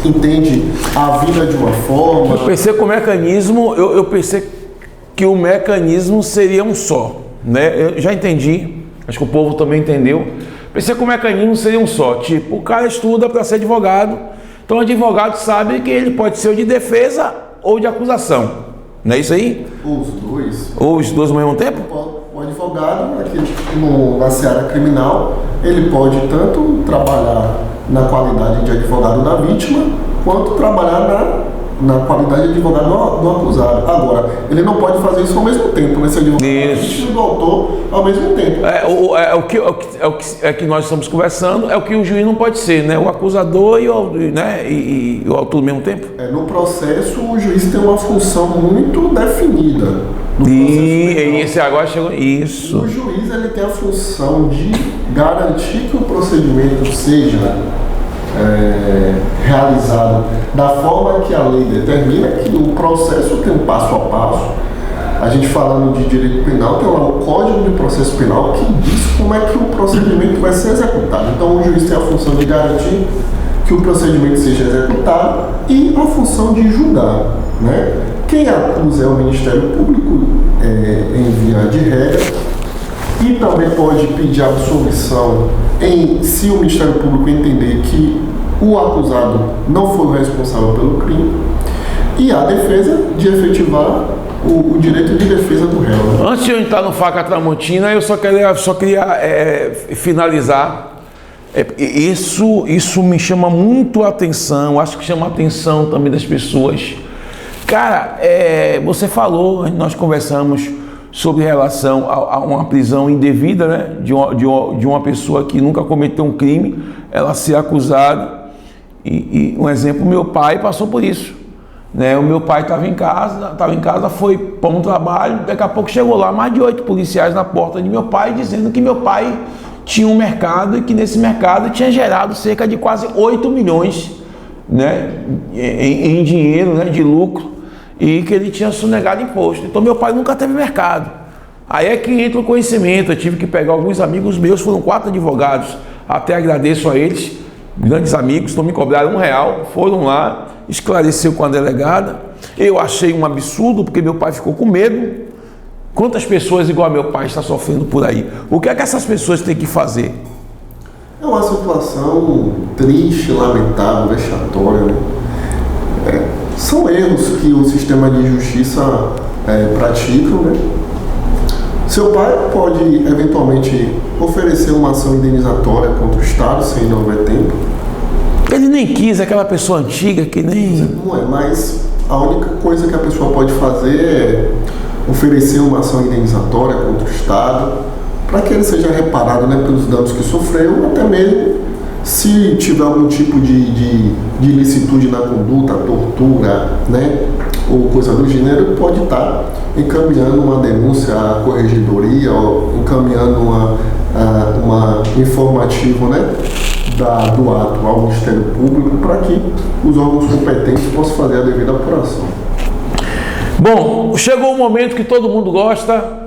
entende a vida de uma forma. Eu pensei que o mecanismo, eu pensei que o mecanismo seria um só, né? Eu já entendi, acho que o povo também entendeu. Pensei que o mecanismo seria um só, tipo, o cara estuda para ser advogado, então o advogado sabe que ele pode ser o de defesa ou de acusação, não é isso aí? Ou os dois. Ou os dois ao mesmo tempo? O advogado, aqui na seara criminal, ele pode tanto trabalhar na qualidade de advogado da vítima, quanto trabalhar na qualidade de advogado do acusado. Agora, ele não pode fazer isso ao mesmo tempo, né? Ser advogado da vítima e do autor ao mesmo tempo. O que nós estamos conversando é o que o juiz não pode ser, né? O acusador e o autor ao mesmo tempo. No processo, o juiz tem uma função muito definida. E esse agora chegou. Isso. O juiz ele tem a função de garantir que o procedimento seja realizado da forma que a lei determina, que o processo tem um passo a passo. A gente falando de direito penal, tem lá o Código de Processo Penal que diz como é que o procedimento vai ser executado. Então o juiz tem a função de garantir que o procedimento seja executado e a função de julgar, né? Quem acusa é o Ministério Público, em via de regra, e também pode pedir absolvição se o Ministério Público entender que o acusado não foi o responsável pelo crime, e a defesa de efetivar o direito de defesa do réu. Né? Antes de eu entrar no Faca Tramontina, eu só queria finalizar. Isso me chama muito a atenção, acho que chama a atenção também das pessoas. Cara, você falou, nós conversamos sobre relação a uma prisão indevida, né? De uma pessoa que nunca cometeu um crime, ela ser acusada. E um exemplo, meu pai passou por isso. Né? O meu pai estava em casa, foi para um trabalho, daqui a pouco chegou lá mais de 8 policiais na porta de meu pai, dizendo que meu pai tinha um mercado e que nesse mercado tinha gerado cerca de quase 8 milhões, né? em dinheiro, né? De lucro, e que ele tinha sonegado imposto. Então meu pai nunca teve mercado. Aí é que entra o conhecimento. Eu tive que pegar alguns amigos meus, foram 4 advogados, até agradeço a eles, grandes amigos, não me cobraram R$1, foram lá, esclareceu com a delegada. Eu achei um absurdo, porque meu pai ficou com medo. Quantas pessoas igual a meu pai estão sofrendo por aí? O que é que essas pessoas têm que fazer? É uma situação triste, lamentável, vexatória, né? São erros que o sistema de justiça pratica, né? Seu pai pode, eventualmente, oferecer uma ação indenizatória contra o Estado, se ainda houver tempo. Ele nem quis, aquela pessoa antiga que nem... Não é, mas a única coisa que a pessoa pode fazer é oferecer uma ação indenizatória contra o Estado, para que ele seja reparado, né, pelos danos que sofreu, até mesmo se tiver algum tipo de ilicitude na conduta, tortura, né, ou coisa do gênero, pode estar encaminhando uma denúncia à corregedoria, ou encaminhando uma informativo, né, do ato ao Ministério Público, para que os órgãos competentes possam fazer a devida apuração. Bom, chegou o momento que todo mundo gosta,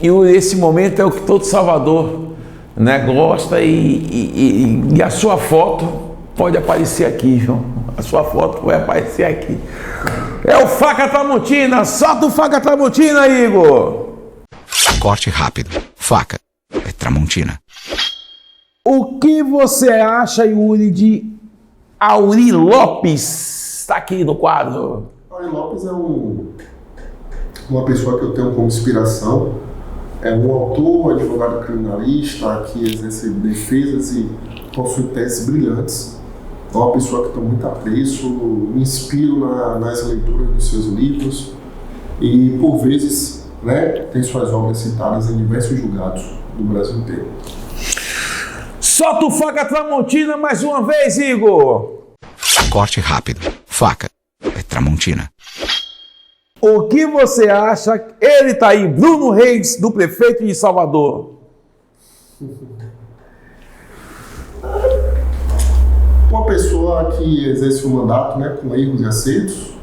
e esse momento é o que todo Salvador, né, gosta, e a sua foto pode aparecer aqui, João. A sua foto vai aparecer aqui. É o Faca Tramontina, solta o Faca Tramontina, Igor! Corte rápido. Faca é Tramontina. O que você acha, Yuri, de Auri Lopes? Está aqui no quadro. Auri Lopes é uma pessoa que eu tenho como inspiração. É um autor, advogado criminalista, que exerce defesas e possui teses brilhantes. É uma pessoa que eu tenho muito apreço, me inspiro nas leituras dos seus livros e, por vezes, né, tem suas obras citadas em diversos julgados do Brasil inteiro. Solta o Faca Tramontina mais uma vez, Igor! Corte rápido. Faca é Tramontina. O que você acha? Ele tá aí, Bruno Reis, do prefeito de Salvador. Uma pessoa que exerce o mandato, né, com erros e acertos,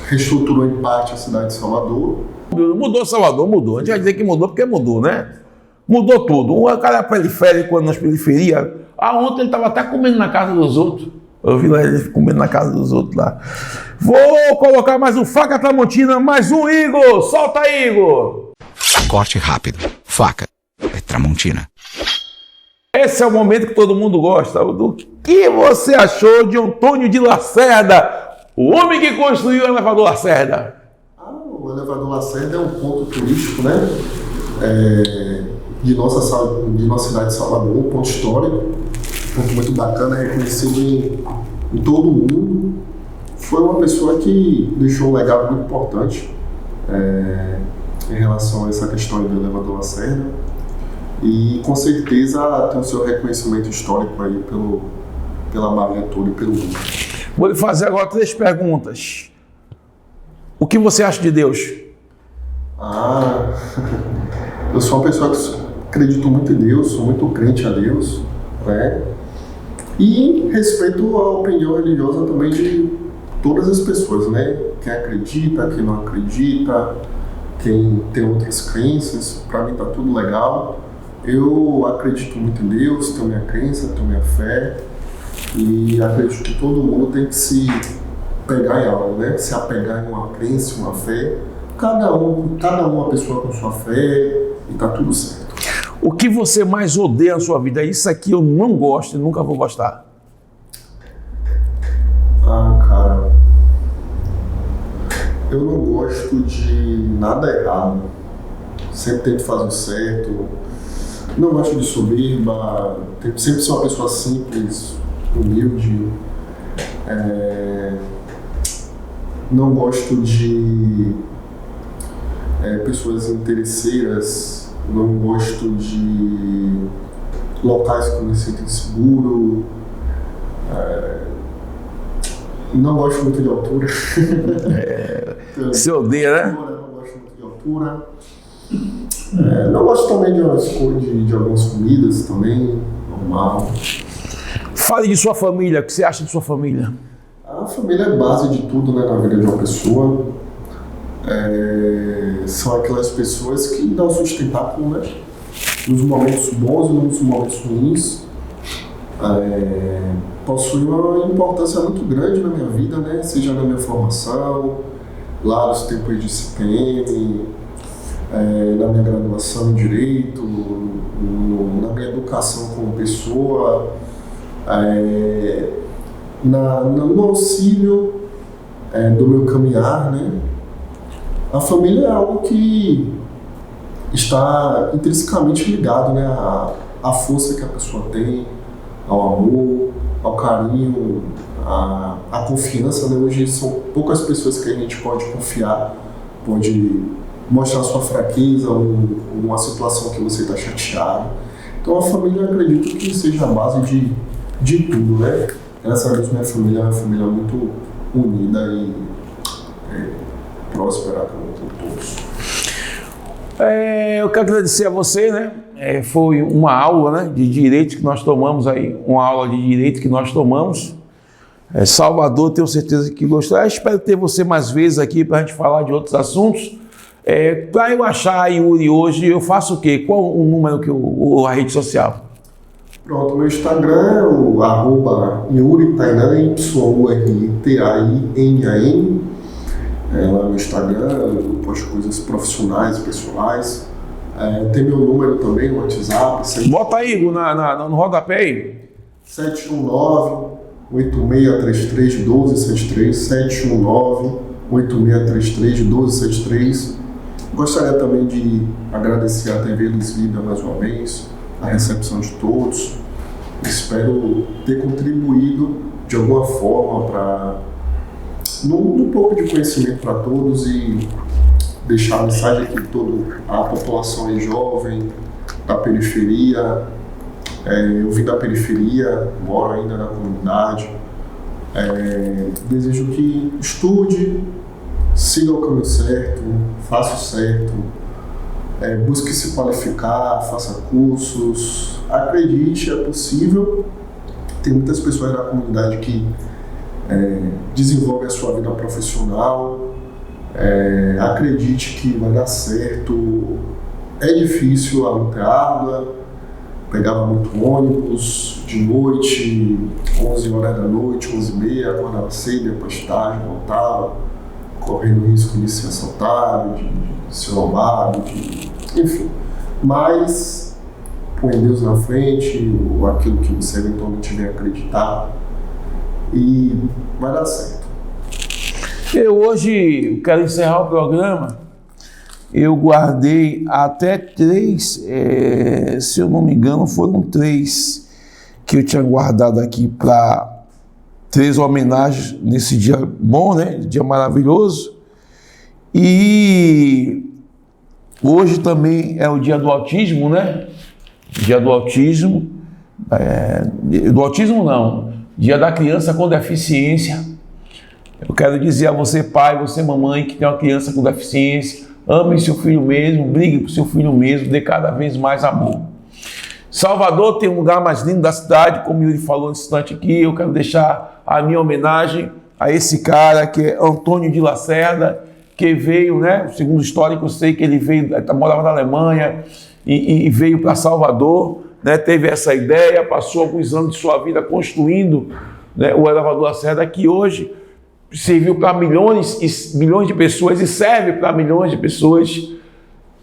reestruturou em parte a cidade de Salvador. Mudou Salvador, mudou. A gente vai dizer que mudou porque mudou, né? Mudou tudo. O cara periférico, nas periferias. Ontem ele estava até comendo na casa dos outros. Eu vi lá ele comendo na casa dos outros lá. Vou colocar mais um Faca Tramontina, mais um, Igor! Solta, Igor! Corte rápido. Faca é Tramontina. Esse é o momento que todo mundo gosta. Do que você achou de Antônio de Lacerda, o homem que construiu o elevador Lacerda? O elevador Lacerda é um ponto turístico, né? De nossa cidade de Salvador, um ponto histórico, um ponto muito bacana, reconhecido em todo o mundo. Foi uma pessoa que deixou um legado muito importante em relação a essa questão do elevador Lacerda, e com certeza tem o seu reconhecimento histórico aí pela Bahia toda e pelo mundo. Vou lhe fazer agora 3 perguntas. O que você acha de Deus? Eu sou uma pessoa que acredito muito em Deus, sou muito crente a Deus, né? E respeito a opinião religiosa também de todas as pessoas, né? Quem acredita, quem não acredita, quem tem outras crenças, para mim tá tudo legal. Eu acredito muito em Deus, tenho minha crença, tenho minha fé, e acredito que todo mundo tem que se pegar em algo, né? Se apegar em uma crença, uma fé. Cada uma pessoa com sua fé, e tá tudo certo. O que você mais odeia na sua vida? Isso aqui eu não gosto e nunca vou gostar. Cara, eu não gosto de nada errado. Sempre tento fazer o certo. Não gosto de soberba. Tento sempre ser uma pessoa simples, humilde. Não gosto de pessoas interesseiras. Não gosto de locais que eu me sinto inseguro. Não gosto muito de altura. Você odeia, né? Não gosto muito de altura. Não gosto também de algumas comidas também, normal. Fale de sua família, o que você acha de sua família? A família é base de tudo, né, na vida de uma pessoa. são aquelas pessoas que dão sustentáculo, né? Nos momentos bons e nos momentos ruins. Possui uma importância muito grande na minha vida, né? Seja na minha formação, lá nos tempos de CPM, na minha graduação em Direito, na minha educação como pessoa, no auxílio do meu caminhar, né? A família é algo que está intrinsecamente ligado, né? À força que a pessoa tem, ao amor, ao carinho, à confiança, né? Hoje são poucas pessoas que a gente pode confiar, pode mostrar sua fraqueza ou uma situação que você está chateado. Então a família, eu acredito que seja a base de tudo, né? Graças a Deus, minha família é uma família muito unida e próspera com todos. Eu quero agradecer a você, né? Foi uma aula, né, de direito que nós tomamos aí, uma aula de direito que nós tomamos. Salvador, tenho certeza que gostou. Espero ter você mais vezes aqui para a gente falar de outros assuntos. Para eu achar a Yuri hoje, eu faço o quê? Qual o número a rede social? Pronto, meu Instagram é o @YuriTainan, YURTAINAN. Lá no Instagram eu posto coisas profissionais, pessoais. Tem meu número também no WhatsApp. Bota aí, Igor, no rodapé aí. 719-8633-1273, 719-8633-1273. Gostaria também de agradecer à TV Luiz Vida mais uma vez, a recepção de todos. Espero ter contribuído de alguma forma para um pouco de conhecimento para todos e deixar a mensagem aqui de toda a população aí jovem, da periferia. Eu vim da periferia, moro ainda na comunidade. Desejo que estude, siga o caminho certo, faça o certo, busque se qualificar, faça cursos, acredite, é possível. Tem muitas pessoas na comunidade que desenvolvem a sua vida profissional. Acredite que vai dar certo. É difícil, a luta é árdua. Pegava muito ônibus de noite, 11 horas da noite, 11h30, acordava cedo, depois tarde, voltava, correndo o risco de ser assaltado, de ser roubado, enfim. Mas põe Deus na frente, ou aquilo que você eventualmente vem acreditar, e vai dar certo. Eu hoje quero encerrar o programa. Eu guardei até 3, se eu não me engano, foram 3 que eu tinha guardado aqui para 3 homenagens nesse dia bom, né? Dia maravilhoso. E hoje também é o dia do autismo, né? Dia do autismo. Do autismo não, dia da criança com deficiência. Eu quero dizer a você, pai, você, mamãe, que tem uma criança com deficiência, ame seu filho mesmo, brigue por seu filho mesmo, dê cada vez mais amor. Salvador tem um lugar mais lindo da cidade, como o Yuri falou nesse instante aqui. Eu quero deixar a minha homenagem a esse cara que é Antônio de Lacerda, que veio, né? Segundo o histórico, eu sei que ele veio, morava na Alemanha e veio para Salvador, né? Teve essa ideia, passou alguns anos de sua vida construindo, né, o elevador Lacerda, que hoje serviu para milhões e milhões de pessoas e serve para milhões de pessoas.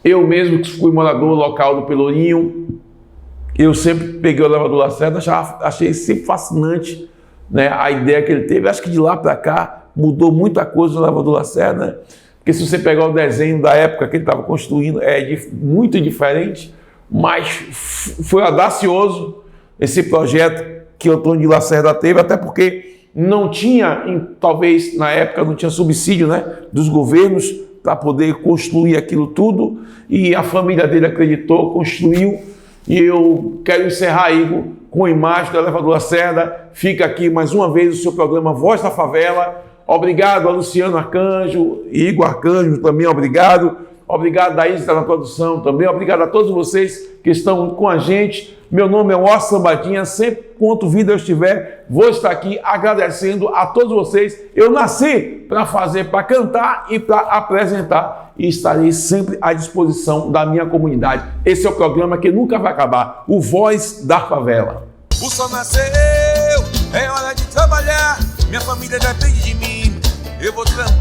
Eu mesmo, que fui morador local do Pelourinho, eu sempre peguei o elevador Lacerda, achei sempre fascinante, né, a ideia que ele teve. Acho que de lá para cá mudou muita coisa no elevador Lacerda, porque se você pegar o desenho da época que ele estava construindo, muito diferente, mas foi audacioso esse projeto que o Antônio de Lacerda teve, até porque não tinha, talvez na época não tinha subsídio, né, dos governos para poder construir aquilo tudo, e a família dele acreditou, construiu. E eu quero encerrar, Igor, com a imagem do elevador Lacerda. Fica aqui mais uma vez o seu programa Voz da Favela. Obrigado a Luciano Arcanjo, Igor Arcanjo também, obrigado. Obrigado, Daís, que está na produção também. Obrigado a todos vocês que estão com a gente. Meu nome é Oscar Sambadinha. Sempre quanto vida eu estiver, vou estar aqui agradecendo a todos vocês. Eu nasci para fazer, para cantar e para apresentar. E estarei sempre à disposição da minha comunidade. Esse é o programa que nunca vai acabar. O Voz da Favela. O sol nasceu, é hora de trabalhar. Minha família depende de mim. Eu vou trampar.